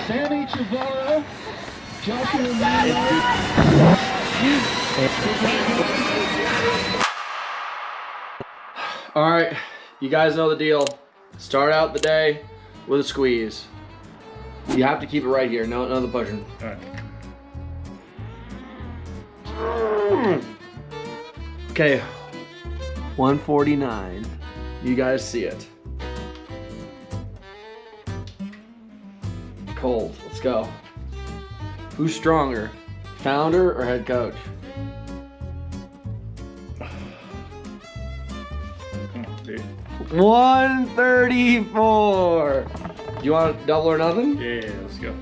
Sammy Chavarro, Joshua All right, you guys know the deal. Start out the day with a squeeze. You have to keep it right here, no the pushing. All right. Okay, 149. You guys see it. Cold, let's go. Who's stronger, founder or head coach? Dude. 134. Do you want double or nothing? Yeah, let's go.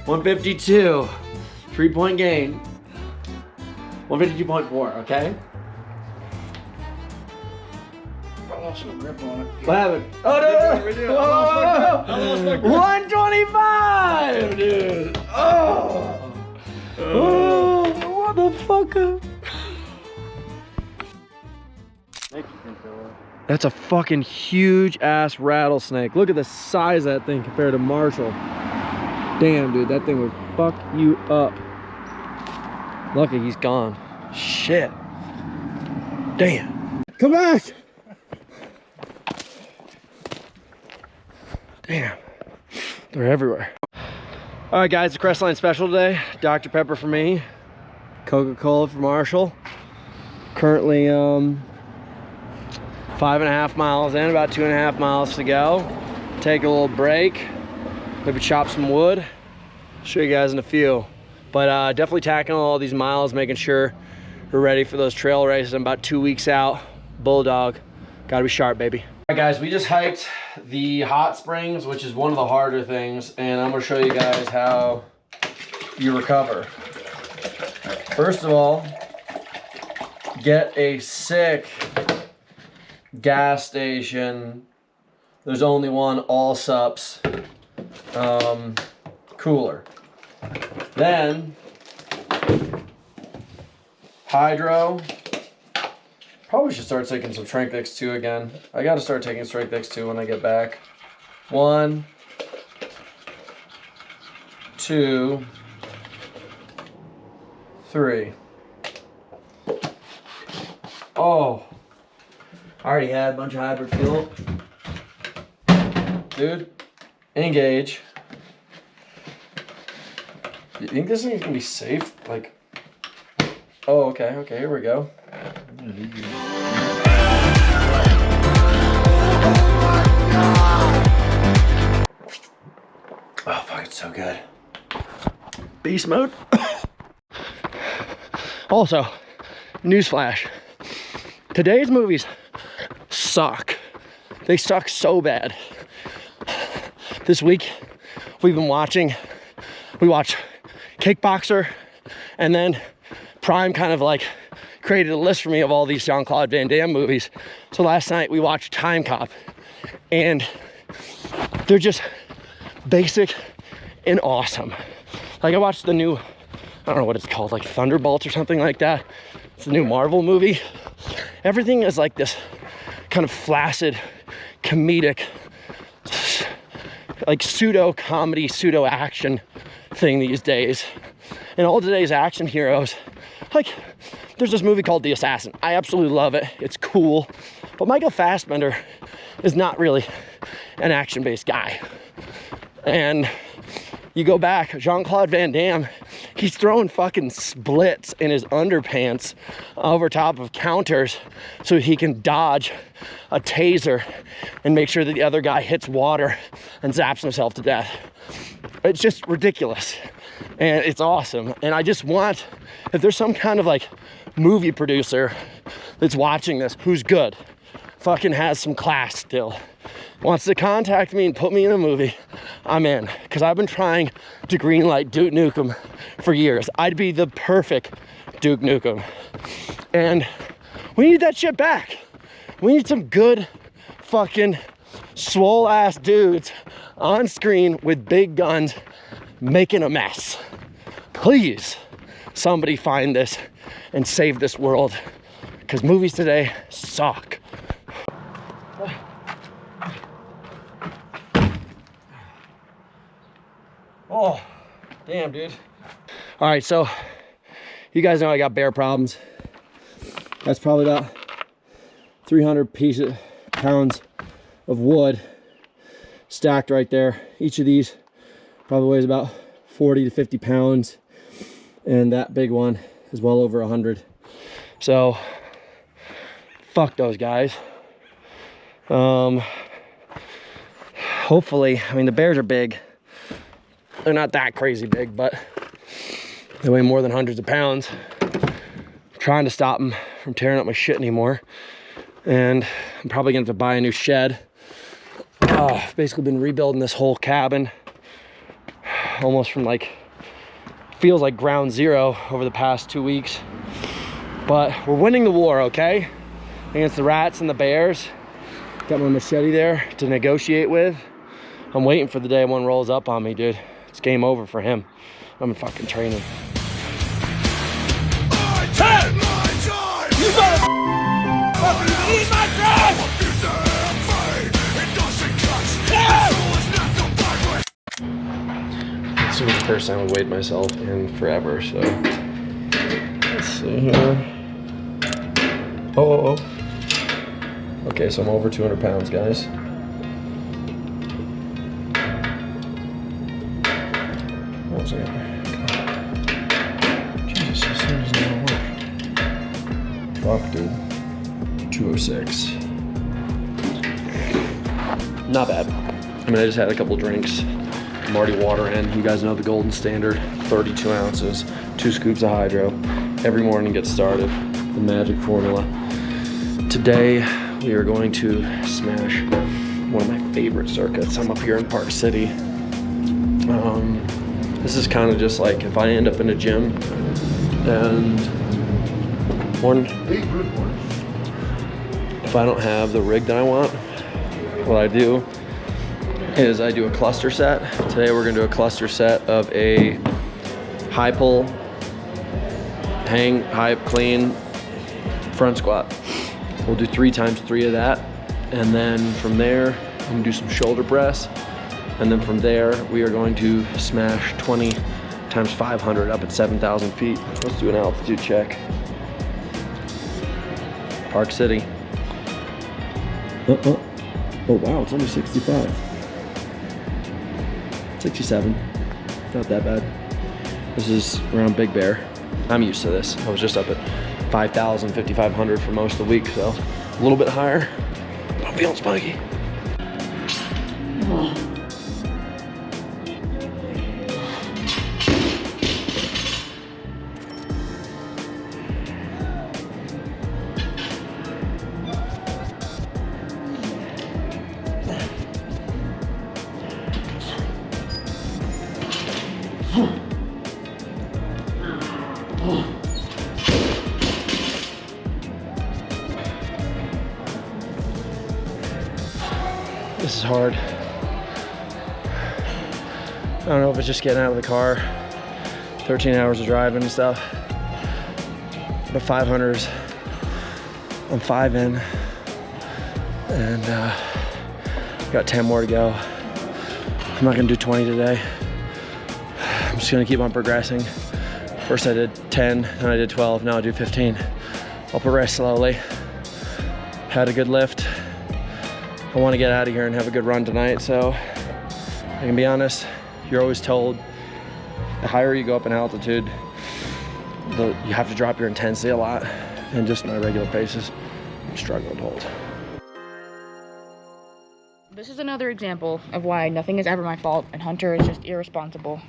152. 3-point gain. 152.4, okay? I lost my grip on it. What happened? Oh, no! Redo it. Whoa, I lost my grip. 125! Dude. Oh! Oh, what the fuck? That's a fucking huge ass rattlesnake. Look at the size of that thing compared to Marshall. Damn, dude, that thing would fuck you up. Lucky he's gone. Shit. Damn. Come back! Damn. They're everywhere. All right, guys, the Crestline special today. Dr. Pepper for me. Coca-Cola for Marshall. Currently, 5.5 miles in, about 2.5 miles to go. Take a little break. Maybe chop some wood. Show you guys in a few. But definitely tacking all these miles, making sure we're ready for those trail races. I'm about 2 weeks out. Bulldog. Gotta be sharp, baby. All right, guys, we just hiked the hot springs, which is one of the harder things, and I'm gonna show you guys how you recover. First of all, get a sick gas station. There's only one all sups cooler. Then hydro. Probably should start taking some Strength X2 again. I gotta start taking Strength X2 when I get back. 1, 2, 3. Oh, I already had a bunch of hybrid fuel. Dude, engage. You think this thing's gonna be safe? Like, oh, okay, here we go. Oh, fuck, it's so good. Beast mode. Also, newsflash. Today's movies suck. They suck so bad. This week, we watch Kickboxer, and then Prime kind of like created a list for me of all these Jean-Claude Van Damme movies. So last night we watched Time Cop, and they're just basic and awesome. Like I watched the new, I don't know what it's called, like Thunderbolts or something like that. It's a new Marvel movie. Everything is like this kind of flaccid, comedic, like pseudo comedy, pseudo action thing these days. And all today's action heroes, like there's this movie called The Assassin. I absolutely love it. It's cool. But Michael Fassbender is not really an action-based guy. And you go back, Jean-Claude Van Damme, he's throwing fucking splits in his underpants over top of counters so he can dodge a taser and make sure that the other guy hits water and zaps himself to death. It's just ridiculous. And it's awesome. And I just want, if there's some kind of like movie producer that's watching this who's good, fucking has some class still, wants to contact me and put me in a movie, I'm in. Because I've been trying to greenlight Duke Nukem for years. I'd be the perfect Duke Nukem. And we need that shit back. We need some good fucking swole ass dudes on screen with big guns making a mess. Please, somebody find this and save this world, because movies today suck. Oh, damn, dude. All right, so you guys know I got bear problems. That's probably about 300 pounds of wood stacked right there. Each of these probably weighs about 40 to 50 pounds. And that big one is well over 100. So, fuck those guys. Hopefully, I mean, the bears are big. They're not that crazy big, but they weigh more than hundreds of pounds. I'm trying to stop them from tearing up my shit anymore. And I'm probably gonna have to buy a new shed. I've basically been rebuilding this whole cabin almost from like, feels like ground zero over the past 2 weeks. But we're winning the war, okay? Against the rats and the bears. Got my machete there to negotiate with. I'm waiting for the day one rolls up on me, dude. It's game over for him. I'm in fucking training. You better fucking eat my trash! This was the first time I weighed myself in forever, so let's see here. Oh. Okay, so I'm over 200 pounds, guys. One second. Jesus, this thing does not work. Fuck, dude. 206. Not bad. I mean, I just had a couple drinks. I'm already water in. You guys know the golden standard, 32 ounces, 2 scoops of hydro. Every morning get started, the magic formula. Today, we are going to smash one of my favorite circuits. I'm up here in Park City. This is kind of just like if I end up in a gym and if I don't have the rig that I want, what I do is I do a cluster set. Today we're gonna do a cluster set of a high pull, hang, high clean, front squat. We'll do 3 times 3 of that. And then from there, I'm gonna do some shoulder press. And then from there, we are going to smash 20 times 500 up at 7,000 feet. Let's do an altitude check. Park City. Oh wow, it's only 65. 67, not that bad. This is around Big Bear. I'm used to this. I was just up at 5,000, 5,500 for most of the week, so a little bit higher, but I'm feeling spiky. This is hard. I don't know if it's just getting out of the car, 13 hours of driving and stuff. But 500s, I'm 5 in, and got 10 more to go. I'm not gonna do 20 today. I'm just gonna keep on progressing. First I did 10, then I did 12, now I do 15. I'll progress slowly. Had a good lift. I want to get out of here and have a good run tonight, so I can be honest, you're always told the higher you go up in altitude, you have to drop your intensity a lot, and just my regular paces, I'm struggling to hold. This is another example of why nothing is ever my fault and Hunter is just irresponsible.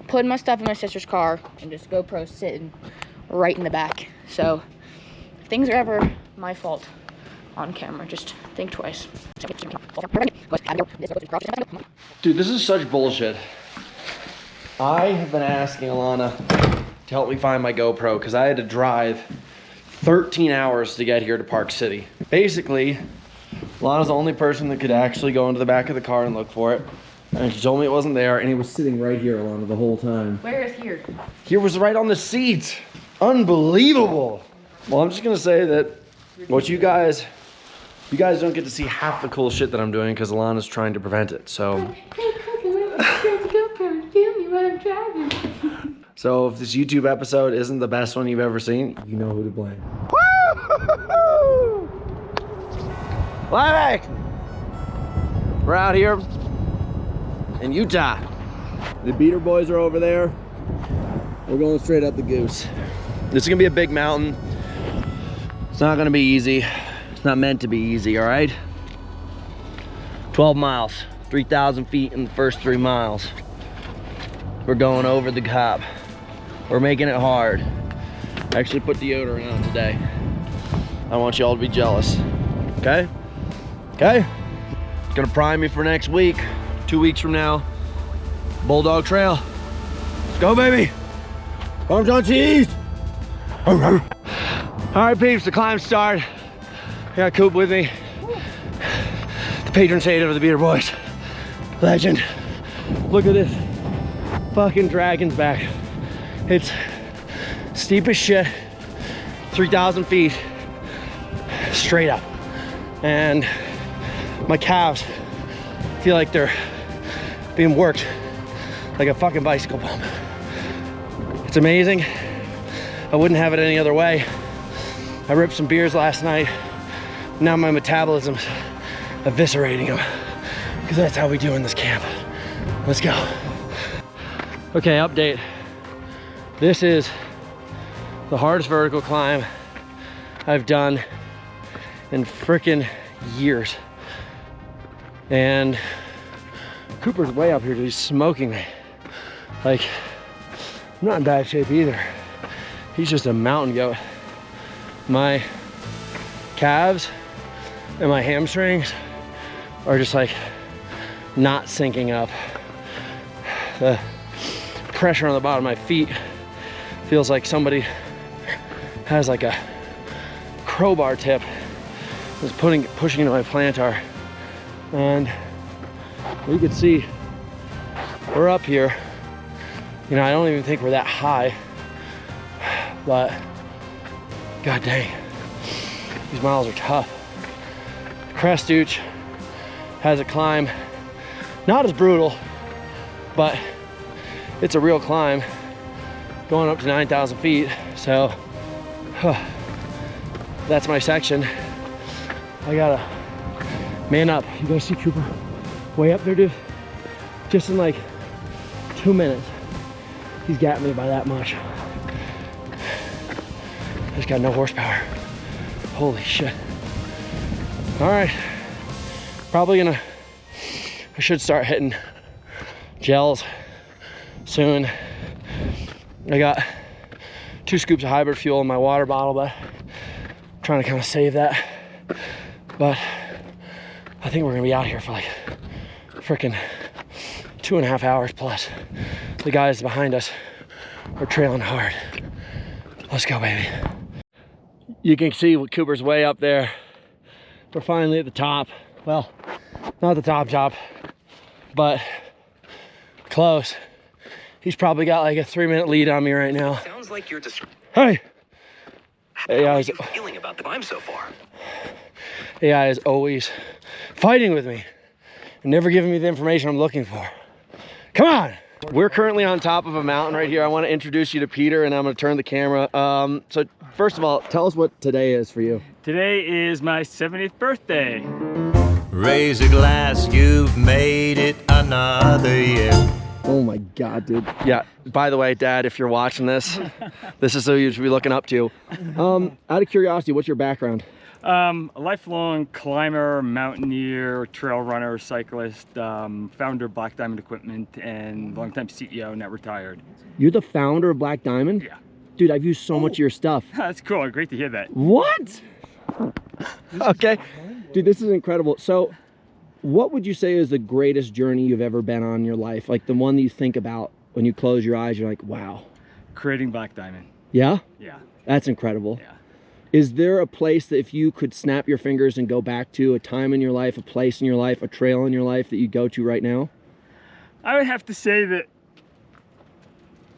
Putting my stuff in my sister's car and just GoPro sitting right in the back. So if things are ever my fault on camera, just think twice. Dude, this is such bullshit. I have been asking Alana to help me find my GoPro because I had to drive 13 hours to get here to Park City. Basically, Alana's the only person that could actually go into the back of the car and look for it. And she told me it wasn't there, and it was sitting right here, Alana, the whole time. Where is here? Here was right on the seat. Unbelievable. Well, I'm just gonna say that what you guys You guys don't get to see half the cool shit that I'm doing because Alana's trying to prevent it. So so if this YouTube episode isn't the best one you've ever seen, you know who to blame. Live! We're out here in Utah. The beater boys are over there. We're going straight up the Goose. This is gonna be a big mountain. It's not gonna be easy. It's not meant to be easy, all right? 12 miles, 3,000 feet in the first 3 miles. We're going over the top. We're making it hard. I actually put deodorant on today. I want you all to be jealous, okay? Okay? Gonna prime you for next week, 2 weeks from now. Bulldog Trail. Let's go, baby. Arms on cheese. All right, peeps, the climb started. I got Coop with me. The patron saint of the beater boys. Legend. Look at this fucking dragon's back. It's steep as shit. 3,000 feet straight up. And my calves feel like they're being worked like a fucking bicycle pump. It's amazing. I wouldn't have it any other way. I ripped some beers last night. Now my metabolism's eviscerating them, because that's how we do in this camp. Let's go. Okay, update. This is the hardest vertical climb I've done in frickin' years. And Cooper's way up here, he's smoking me. Like, I'm not in bad shape either. He's just a mountain goat. My calves and my hamstrings are just like not syncing up. The pressure on the bottom of my feet feels like somebody has like a crowbar tip is pushing into my plantar. And you can see we're up here. You know, I don't even think we're that high, but god dang, these miles are tough. Crestuch has a climb, not as brutal, but it's a real climb, going up to 9,000 feet. So that's my section. I gotta man up. You guys see Cooper way up there, dude? Just in like 2 minutes, he's got me by that much. I just got no horsepower. Holy shit. All right, I should start hitting gels soon. I got 2 scoops of hybrid fuel in my water bottle, but I'm trying to kind of save that. But I think we're gonna be out here for like freaking 2.5 hours plus. The guys behind us are trailing hard. Let's go, baby. You can see Cooper's way up there. We're finally at the top. Well, not the top, but close. He's probably got like a 3-minute lead on me right now. Sounds like you're just. Hey! How are you feeling about the climb so far? AI is always fighting with me and never giving me the information I'm looking for. Come on! We're currently on top of a mountain right here. I want to introduce you to Peter, and I'm going to turn the camera. So first of all, tell us what today is for you. Today is my 70th birthday. Raise a glass, you've made it another year. Oh my God, dude. Yeah, by the way, Dad, if you're watching this, this is who you should be looking up to. Out of curiosity, what's your background? A lifelong climber, mountaineer, trail runner, cyclist, founder of Black Diamond Equipment, and longtime CEO, now retired. You're the founder of Black Diamond? Yeah. Dude, I've used so much of your stuff. That's cool. Great to hear that. What? Okay. Dude, this is incredible. So, what would you say is the greatest journey you've ever been on in your life? Like the one that you think about when you close your eyes, you're like, wow. Creating Black Diamond. Yeah? Yeah. That's incredible. Yeah. Is there a place that if you could snap your fingers and go back to, a time in your life, a place in your life, a trail in your life that you go to right now? I would have to say that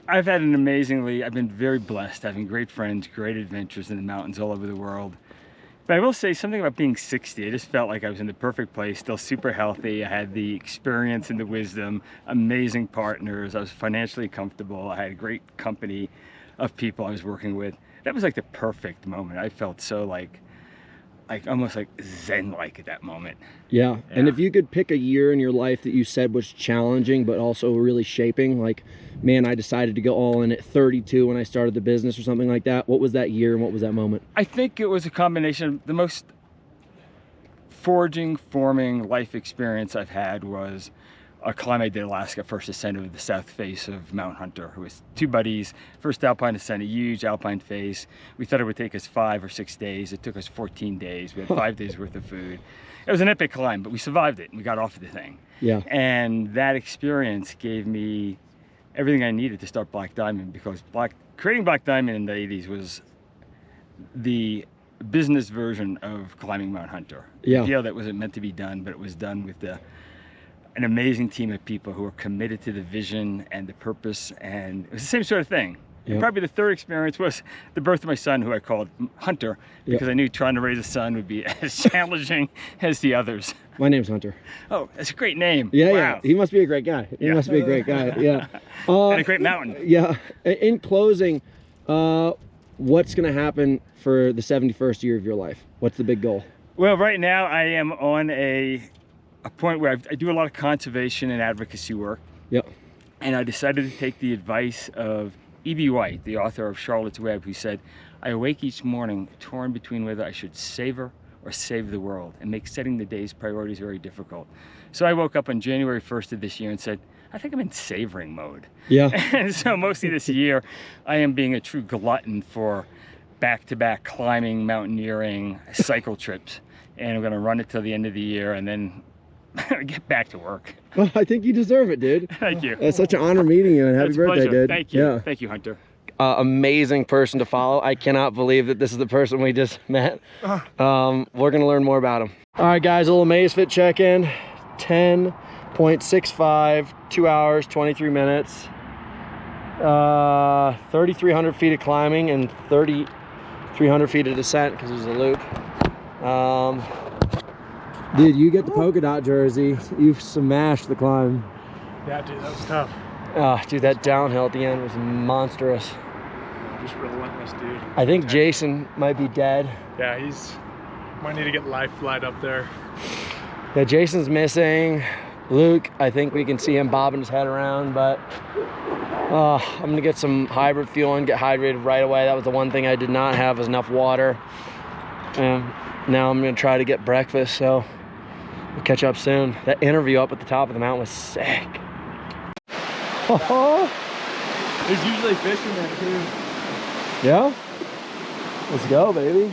I've been very blessed, having great friends, great adventures in the mountains all over the world. But I will say something about being 60. I just felt like I was in the perfect place, still super healthy. I had the experience and the wisdom, amazing partners. I was financially comfortable. I had a great company of people I was working with. That was like the perfect moment. I felt so like almost like zen-like at that moment. Yeah. And if you could pick a year in your life that you said was challenging, but also really shaping, like, man, I decided to go all in at 32 when I started the business or something like that. What was that year and what was that moment? I think it was a combination of the most forging, forming life experience I've had was a climb I did in Alaska, first ascent of the south face of Mount Hunter. It was 2 buddies, first alpine ascent, a huge alpine face. We thought it would take us 5 or 6 days. It took us 14 days. We had 5 days worth of food. It was an epic climb, but we survived it and we got off of the thing. Yeah. And that experience gave me everything I needed to start Black Diamond, because creating Black Diamond in the 80s was the business version of climbing Mount Hunter. Yeah. The deal that wasn't meant to be done, but it was done with an amazing team of people who were committed to the vision and the purpose, and it was the same sort of thing. Yep. And probably the third experience was the birth of my son, who I called Hunter, because I knew trying to raise a son would be as challenging as the others. My name's Hunter. Oh, that's a great name. Yeah, wow. yeah. He must be a great guy. He must be a great guy. Yeah. And a great mountain. Yeah. In closing, what's going to happen for the 71st year of your life? What's the big goal? Well, right now I am on a point where I do a lot of conservation and advocacy work. Yep. And I decided to take the advice of E.B. White, the author of Charlotte's Web, who said, I awake each morning torn between whether I should savor or save the world, and make setting the day's priorities very difficult. So I woke up on January 1st of this year and said, I think I'm in savoring mode. Yeah. And so mostly this year, I am being a true glutton for back-to-back climbing, mountaineering, cycle trips. And I'm gonna run it till the end of the year and then get back to work. Well, I think you deserve it, dude. Thank you. It's such an honor meeting you, and happy It's a birthday, pleasure. dude. Thank you. Yeah. Thank you, Hunter. Amazing person to follow. I cannot believe that this is the person we just met. We're gonna learn more about him. All right, guys, a little Mazefit check-in. 10.65, 2 hours, 23 minutes. 3,300 feet of climbing and 3,300 feet of descent because there's a loop. Dude, you get the polka dot jersey. You've smashed the climb. Yeah, dude, that was tough. Oh, dude, that downhill at the end was monstrous. Just relentless, dude. I think Jason might be dead. Yeah, might need to get life flight up there. Yeah, Jason's missing. Luke, I think we can see him bobbing his head around, but I'm gonna get some hybrid fuel and get hydrated right away. That was the one thing I did not have, was enough water. And now I'm gonna try to get breakfast, so we'll catch up soon. That interview up at the top of the mountain was sick. There's usually fishermen too. Yeah? Let's go, baby.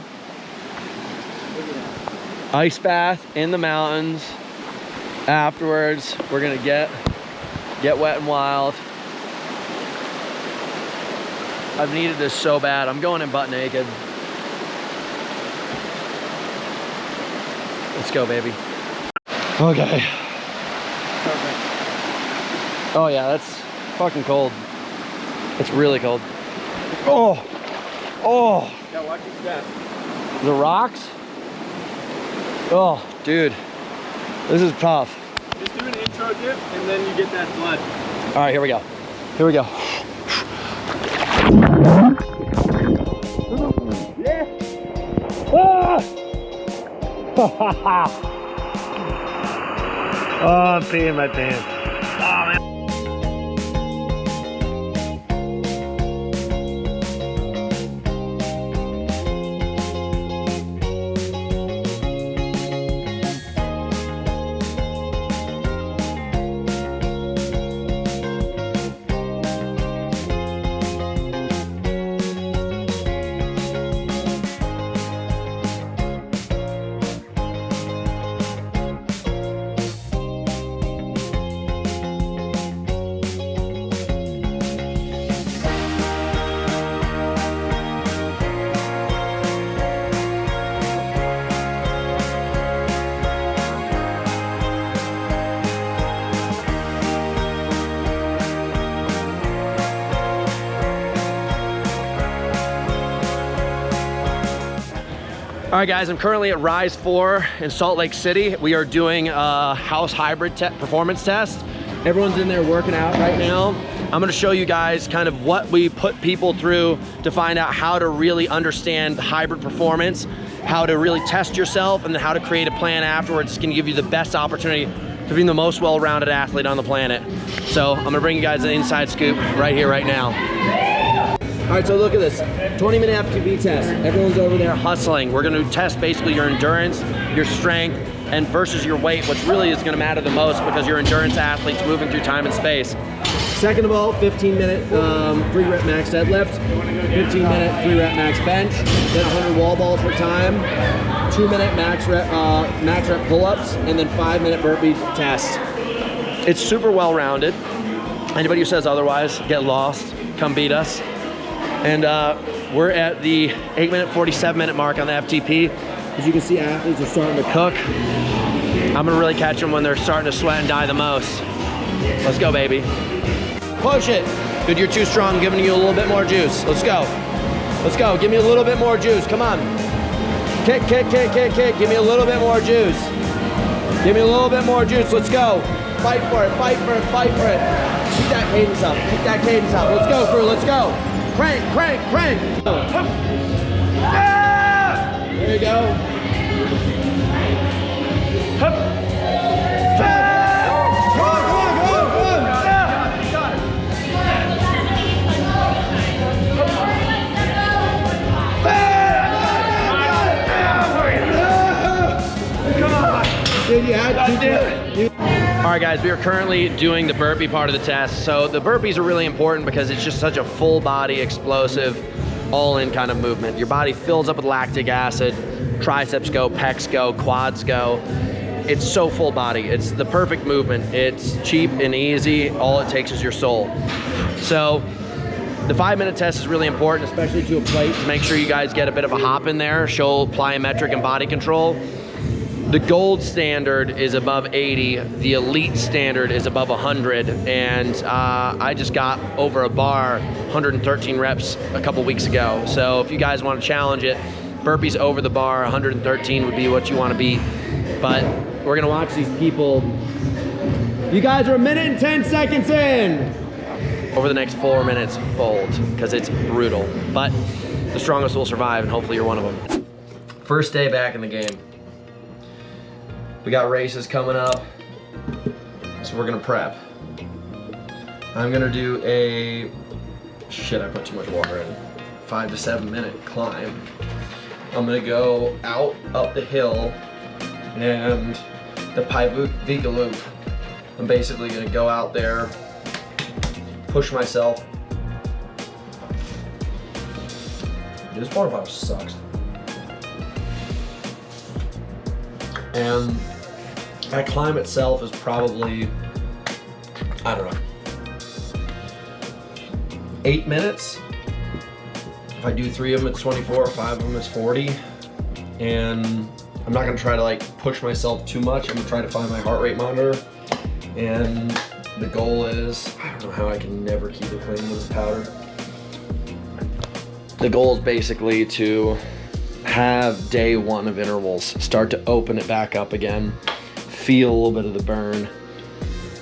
Ice bath in the mountains. Afterwards, we're gonna get wet and wild. I've needed this so bad. I'm going in butt naked. Let's go, baby. Okay. Perfect. Oh yeah, that's fucking cold. It's really cold. Oh, oh. Yeah, watch your step. The rocks? Oh, dude, this is tough. Just do an intro dip and then you get that blood. All right, here we go. Here we go. Yeah. Ah! Oh, I'm peeing my pants. All right, guys, I'm currently at Rise 4 in Salt Lake City. We are doing a house hybrid performance test. Everyone's in there working out right now. I'm gonna show you guys kind of what we put people through to find out how to really understand hybrid performance, how to really test yourself, and then how to create a plan afterwards. It's gonna give you the best opportunity to be the most well-rounded athlete on the planet. So I'm gonna bring you guys an inside scoop right here, right now. All right, so look at this, 20-minute FTP test. Everyone's over there hustling. We're gonna test basically your endurance, your strength, and versus your weight, which really is gonna matter the most because you're endurance athletes moving through time and space. Second of all, 15-minute 3-rep max deadlift, 15-minute 3-rep max bench, then 100 wall balls for time, 2-minute max rep pull-ups, and then 5-minute burpee test. It's super well-rounded. Anybody who says otherwise, get lost, come beat us. And we're at the 8-minute, 47-minute mark on the FTP. As you can see, athletes are starting to cook. I'm gonna really catch them when they're starting to sweat and die the most. Let's go, baby. Push it. Good, you're too strong. I'm giving you a little bit more juice. Let's go. Let's go. Give me a little bit more juice. Come on. Kick, kick, kick, kick, kick. Give me a little bit more juice. Give me a little bit more juice. Let's go. Fight for it, fight for it, fight for it. Keep that cadence up. Keep that cadence up. Let's go, crew. Let's go. Crank, crank, crank. There you go. All right, guys, we are currently doing the burpee part of the test. So the burpees are really important because it's just such a full body, explosive, all-in kind of movement. Your body fills up with lactic acid, triceps go, pecs go, quads go. It's so full body. It's the perfect movement. It's cheap and easy. All it takes is your soul. So the 5-minute test is really important, especially to a plate, to make sure you guys get a bit of a hop in there, show plyometric and body control. The gold standard is above 80, the elite standard is above 100, and I just got over a bar, 113 reps a couple weeks ago. So if you guys want to challenge it, burpees over the bar, 113 would be what you want to be. But we're gonna watch these people. You guys are 1 minute and 10 seconds in. Over the next 4 minutes, fold, because it's brutal. But the strongest will survive, and hopefully you're one of them. First day back in the game. We got races coming up, so we're gonna prep. I'm gonna do a, shit, I put too much water in, 5 to 7 minute climb. I'm gonna go out, up the hill, and the Vika loop. I'm basically gonna go out there, push myself. This water bottle sucks. And that climb itself is probably, I don't know, 8 minutes. If I do 3 of them, it's 24, 5 of them, it's 40. And I'm not gonna try to like push myself too much. I'm gonna try to find my heart rate monitor. And the goal is, I don't know how I can never keep it clean with this powder. The goal is basically to have day 1 of intervals, start to open it back up again, feel a little bit of the burn,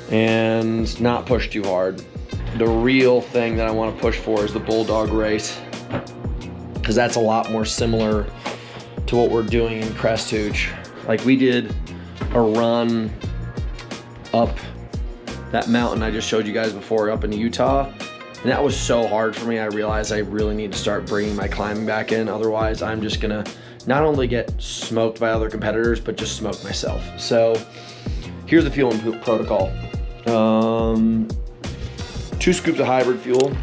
and not push too hard. The real thing that I want to push for is the bulldog race, because that's a lot more similar to what we're doing in Crest Hooch. Like, we did a run up that mountain I just showed you guys before up in Utah, and that was so hard for me. I realized I really need to start bringing my climbing back in. Otherwise, I'm just gonna not only get smoked by other competitors, but just smoke myself. So here's the fueling protocol. 2 scoops of hybrid fuel.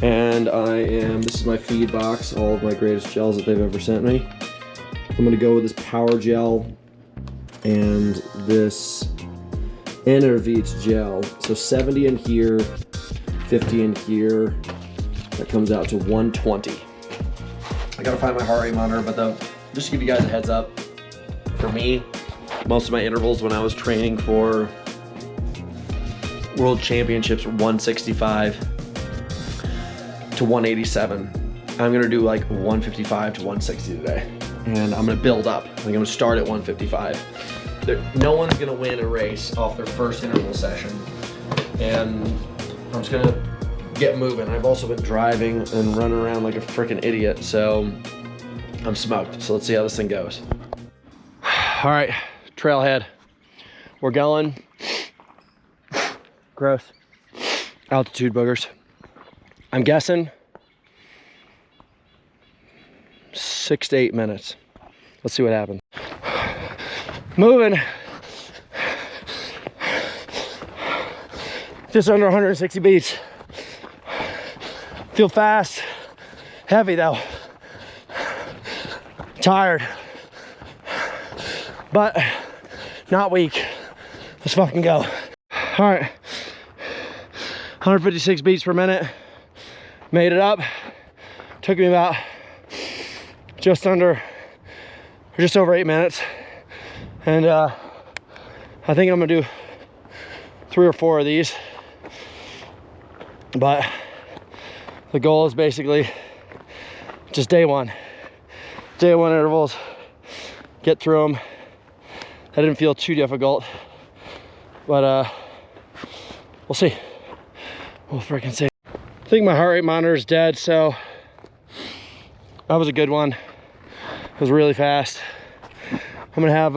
And this is my feed box, all of my greatest gels that they've ever sent me. I'm gonna go with this power gel and this Enervate gel. So 70 in here, 50 in here. That comes out to 120. I gotta find my heart rate monitor, but just to give you guys a heads up, for me, most of my intervals when I was training for World Championships were 165 to 187. I'm gonna do like 155 to 160 today. And I'm gonna build up. I'm gonna start at 155. No one's gonna win a race off their first interval session. And I'm just gonna get moving. I've also been driving and running around like a freaking idiot, so I'm smoked. So let's see how this thing goes. All right, trailhead. We're going. Gross. Altitude boogers. I'm guessing 6 to 8 minutes. Let's see what happens. Moving. Just under 160 beats. Feel fast. Heavy though. Tired. But not weak. Let's fucking go. All right. 156 beats per minute. Made it up. Took me about just under, or just over 8 minutes. And I think I'm gonna do 3 or 4 of these. But the goal is basically just day one intervals, get through them. That didn't feel too difficult, but we'll see. We'll freaking see. I think my heart rate monitor is dead, so that was a good one. It was really fast. I'm gonna have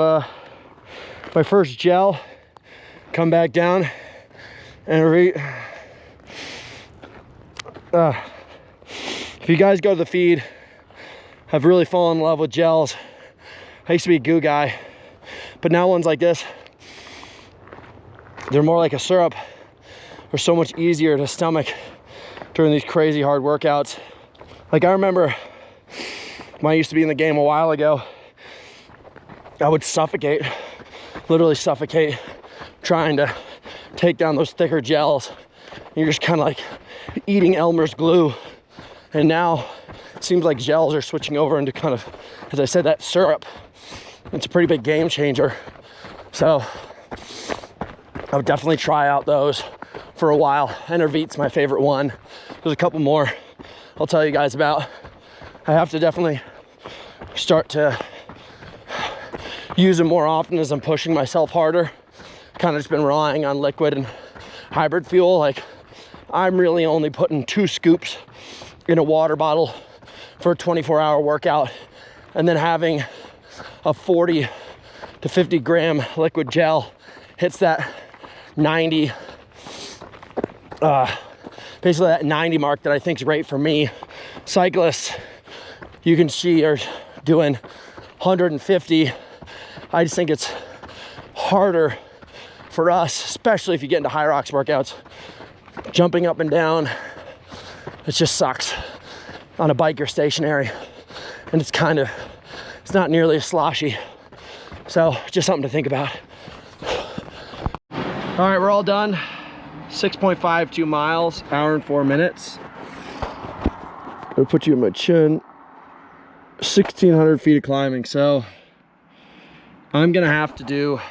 my first gel, come back down and if you guys go to the feed, I've really fallen in love with gels. I used to be a goo guy, but now ones like this, they're more like a syrup. They're so much easier to stomach during these crazy hard workouts. Like I remember when I used to be in the game a while ago, I would suffocate, literally suffocate, trying to take down those thicker gels. And you're just kind of like eating Elmer's glue. And now it seems like gels are switching over into kind of, as I said, that syrup. It's a pretty big game changer. So I would definitely try out those for a while. Enervete's my favorite one. There's a couple more I'll tell you guys about. I have to definitely start to use them more often as I'm pushing myself harder. Kind of just been relying on liquid and hybrid fuel. Like I'm really only putting 2 scoops in a water bottle for a 24-hour workout, and then having a 40 to 50 gram liquid gel hits that 90, basically that 90 mark that I think is great for me. Cyclists, you can see, are doing 150. I just think it's harder for us, especially if you get into high rocks workouts, jumping up and down. It just sucks. On a bike, you're stationary, and it's not nearly as sloshy. So just something to think about. All right, we're all done. 6.52 miles, hour and 4 minutes. I'll put you in my chin. 1,600 feet of climbing. So I'm gonna have to do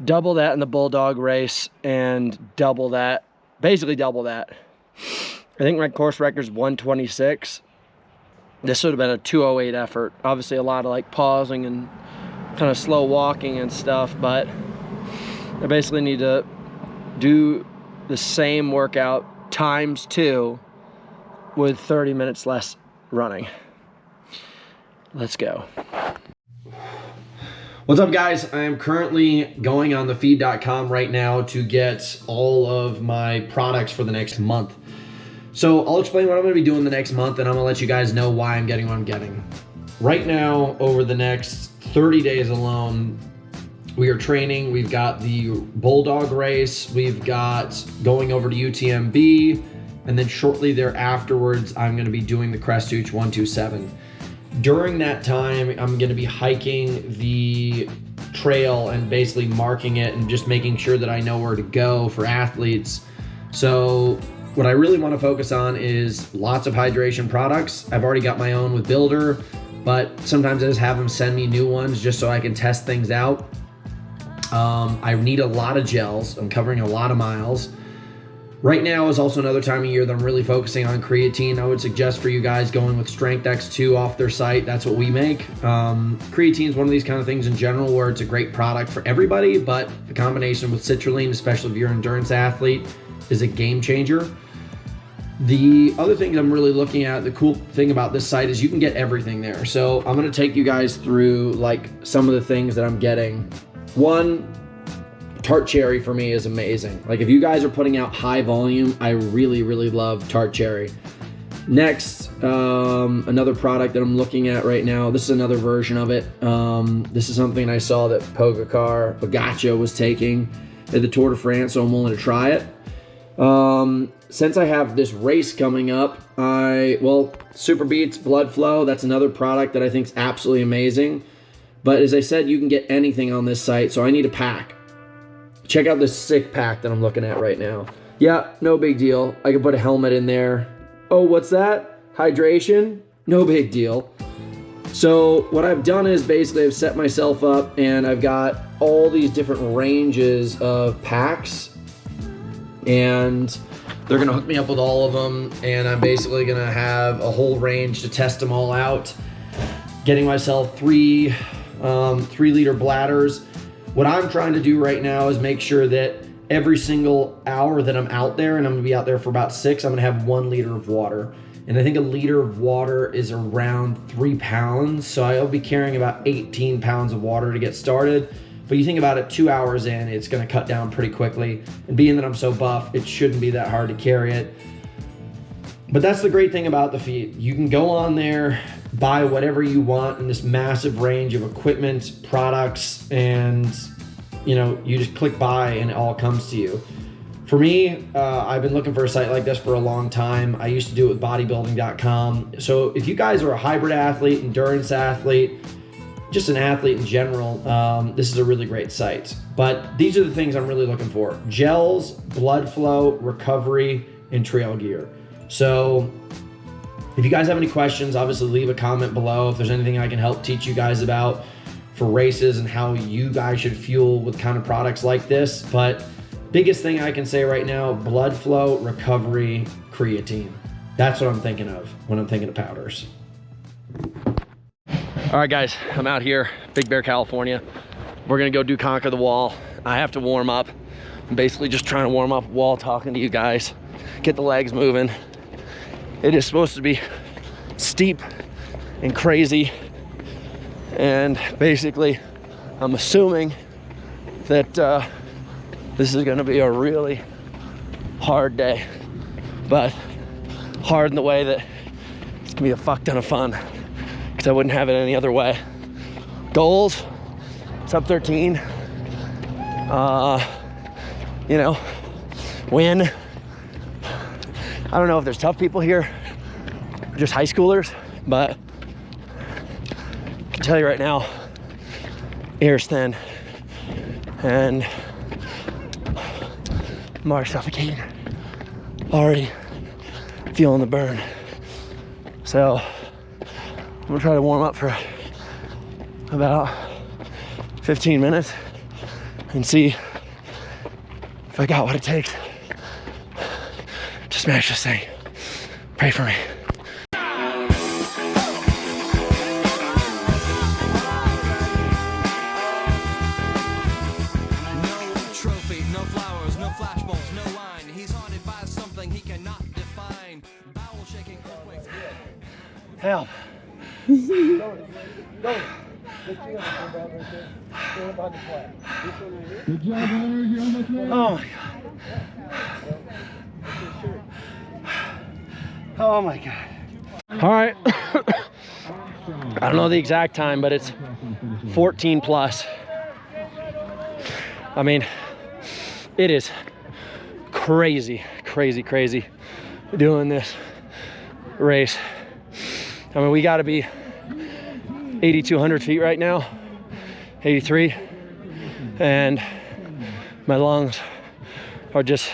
double that in the Bulldog race and double that, basically double that. I think my course record is 126. This would have been a 208 effort. Obviously a lot of like pausing and kind of slow walking and stuff, but I basically need to do the same workout times 2 with 30 minutes less running. Let's go. What's up, guys? I am currently going on thefeed.com right now to get all of my products for the next month. So I'll explain what I'm going to be doing the next month, and I'm going to let you guys know why I'm getting what I'm getting. Right now, over the next 30 days alone, we are training. We've got the Bulldog race. We've got going over to UTMB. And then shortly thereafterwards, I'm going to be doing the Crestuch 127. During that time, I'm going to be hiking the trail and basically marking it and just making sure that I know where to go for athletes. So what I really want to focus on is lots of hydration products. I've already got my own with Builder, but sometimes I just have them send me new ones just so I can test things out. I need a lot of gels. I'm covering a lot of miles. Right now is also another time of year that I'm really focusing on creatine. I would suggest for you guys going with Strength X2 off their site. That's what we make. Creatine is one of these kind of things in general where it's a great product for everybody, but the combination with citrulline, especially if you're an endurance athlete, is a game changer. The other things I'm really looking at, the cool thing about this site is you can get everything there. So I'm gonna take you guys through like some of the things that I'm getting. One, tart cherry for me is amazing. Like if you guys are putting out high volume, I really, really love tart cherry. Next, another product that I'm looking at right now, this is another version of it. This is something I saw that Pogacar was taking at the Tour de France, so I'm willing to try it. Since I have this race coming up, Super Beats Blood Flow, that's another product that I think is absolutely amazing. But as I said, you can get anything on this site, so I need a pack. Check out this sick pack that I'm looking at right now. Yeah, no big deal. I can put a helmet in there. Oh, what's that? Hydration? No big deal. So what I've done is basically I've set myself up and I've got all these different ranges of packs, and they're gonna hook me up with all of them, and I'm basically gonna have a whole range to test them all out. Getting myself 3 3-liter bladders. What I'm trying to do right now is make sure that every single hour that I'm out there, and I'm gonna be out there for about 6, I'm gonna have 1 liter of water. And I think a liter of water is around 3 pounds. So I'll be carrying about 18 pounds of water to get started. But you think about it, 2 hours in, it's gonna cut down pretty quickly. And being that I'm so buff, it shouldn't be that hard to carry it. But that's the great thing about the feed. You can go on there, buy whatever you want in this massive range of equipment, products, and you just click buy and it all comes to you. For me, I've been looking for a site like this for a long time. I used to do it with bodybuilding.com. So if you guys are a hybrid athlete, endurance athlete, just an athlete in general, this is a really great site. But these are the things I'm really looking for: gels, blood flow, recovery, and trail gear. So if you guys have any questions, obviously leave a comment below. If there's anything I can help teach you guys about for races and how you guys should fuel with kind of products like this. But biggest thing I can say right now, blood flow, recovery, creatine. That's what I'm thinking of when I'm thinking of powders. All right, guys, I'm out here, Big Bear, California. We're gonna go do Conquer the Wall. I have to warm up. I'm basically just trying to warm up while talking to you guys, get the legs moving. It is supposed to be steep and crazy. And basically, I'm assuming that this is gonna be a really hard day, but hard in the way that it's gonna be a fuck ton of fun, because I wouldn't have it any other way. Goals, sub 13, win. I don't know if there's tough people here, just high schoolers, but I can tell you right now, air's thin and I'm already suffocating, already feeling the burn. So I'm gonna try to warm up for about 15 minutes and see if I got what it takes to smash this thing. Pray for me. Help. Good job, Larry. You're almost there. Oh my god. Oh my god. All right. I don't know the exact time, but it's 14 plus. I mean, it is crazy, crazy, crazy doing this race. I mean, we got to be 8,200 feet right now, 83, and my lungs are just,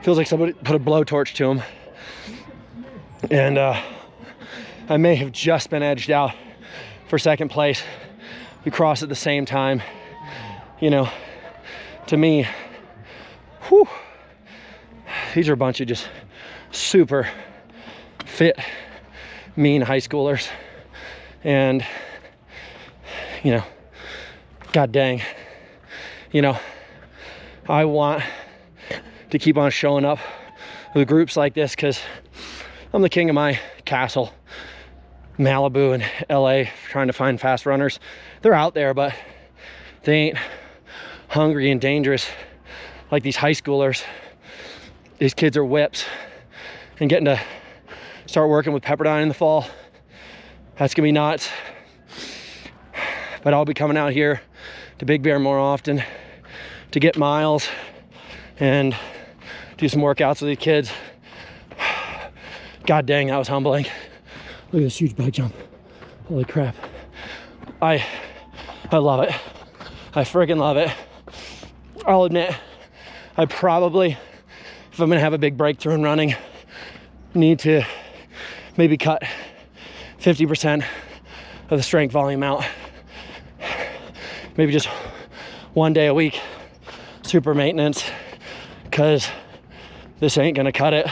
feels like somebody put a blowtorch to them. And I may have just been edged out for second place. We crossed at the same time. You know, to me, Whew. These are a bunch of just super fit, mean high schoolers. And, you know, god dang, you know, I want to keep on showing up with groups like this because I'm the king of my castle. Malibu and LA, trying to find fast runners. They're out there, but they ain't hungry and dangerous like these high schoolers. These kids are whips, and getting to start working with Pepperdine in the fall, that's gonna be nuts. But I'll be coming out here to Big Bear more often to get miles and do some workouts with these kids. God dang, that was humbling. Look at this huge bike jump. Holy crap. I love it. I friggin' love it. I'll admit, I probably, if I'm gonna have a big breakthrough in running, need to maybe cut 50% of the strength volume out. Maybe just one day a week, super maintenance, because this ain't gonna cut it.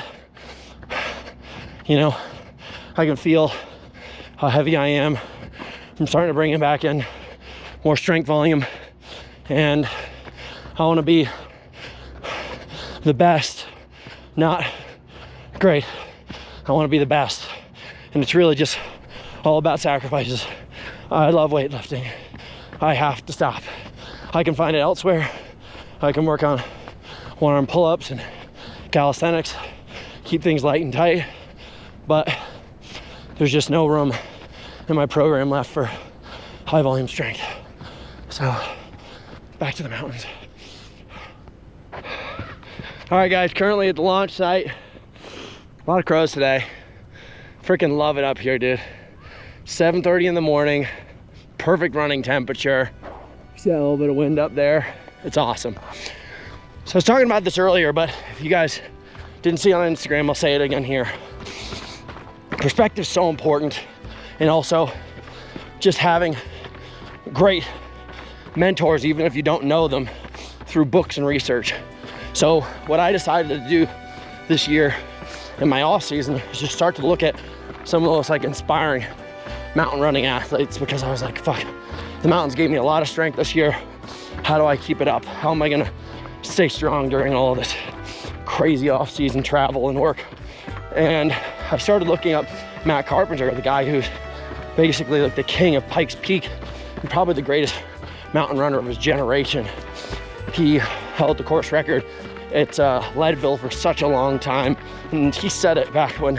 You know, I can feel how heavy I am. I'm starting to bring it back in, more strength volume, and I want to be the best, not great. I want to be the best, and it's really just all about sacrifices. I love weightlifting. I have to stop. I can find it elsewhere. I can work on one-arm pull-ups and calisthenics, keep things light and tight, but there's just no room in my program left for high volume strength. So back to the mountains. All right guys, currently at the launch site. A lot of crows today. Freaking love it up here, dude. 7:30 in the morning, perfect running temperature. See that little bit of wind up there? It's awesome. So I was talking about this earlier, but if you guys didn't see it on Instagram, I'll say it again here. Perspective is so important, and also just having great mentors, even if you don't know them, through books and research. So what I decided to do this year in my off season is just start to look at some of those like inspiring mountain running athletes, because I was like, fuck, the mountains gave me a lot of strength this year. How do I keep it up? How am I gonna stay strong during all of this crazy off season travel and work? And I started looking up Matt Carpenter, the guy who's basically like the king of Pikes Peak and probably the greatest mountain runner of his generation. He held the course record at Leadville for such a long time, and he said it back when,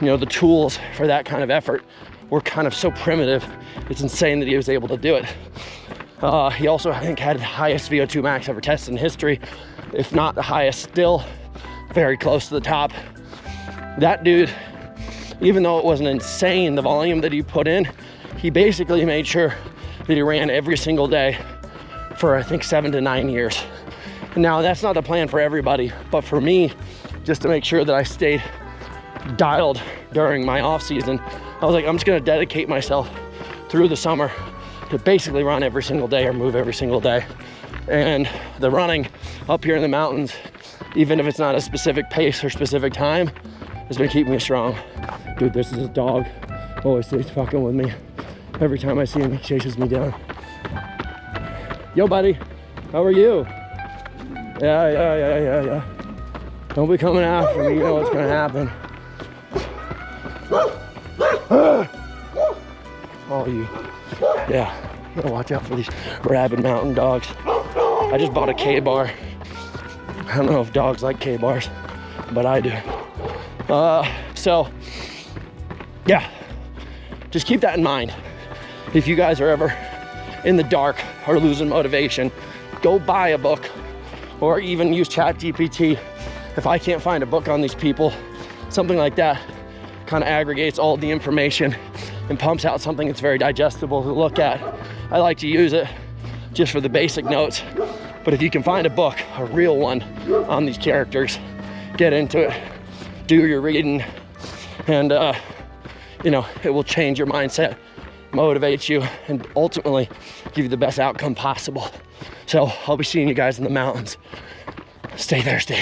you know, the tools for that kind of effort were kind of so primitive. It's insane that he was able to do it. He also, I think, had the highest VO2 max ever tested in history, if not the highest, still very close to the top. That dude, even though it wasn't insane, the volume that he put in, he basically made sure that he ran every single day for, I think, 7 to 9 years. And now that's not the plan for everybody, but for me, just to make sure that I stayed dialed during my off season, I was like, I'm just gonna dedicate myself through the summer to basically run every single day or move every single day. And the running up here in the mountains, even if it's not a specific pace or specific time, has been keeping me strong. Dude, this is a dog. Always stays fucking with me. Every time I see him, he chases me down. Yo, buddy, how are you? Yeah. Don't be coming after me, you know what's gonna happen. Oh, you. Yeah, you gotta watch out for these rabid mountain dogs. I just bought a K-bar. I don't know if dogs like K-bars, but I do. So, yeah, just keep that in mind. If you guys are ever in the dark or losing motivation, go buy a book or even use ChatGPT. If I can't find a book on these people, something like that kind of aggregates all the information and pumps out something that's very digestible to look at. I like to use it just for the basic notes, but if you can find a book, a real one on these characters, get into it, do your reading, and you know, it will change your mindset, motivate you, and ultimately give you the best outcome possible. So I'll be seeing you guys in the mountains. Stay thirsty.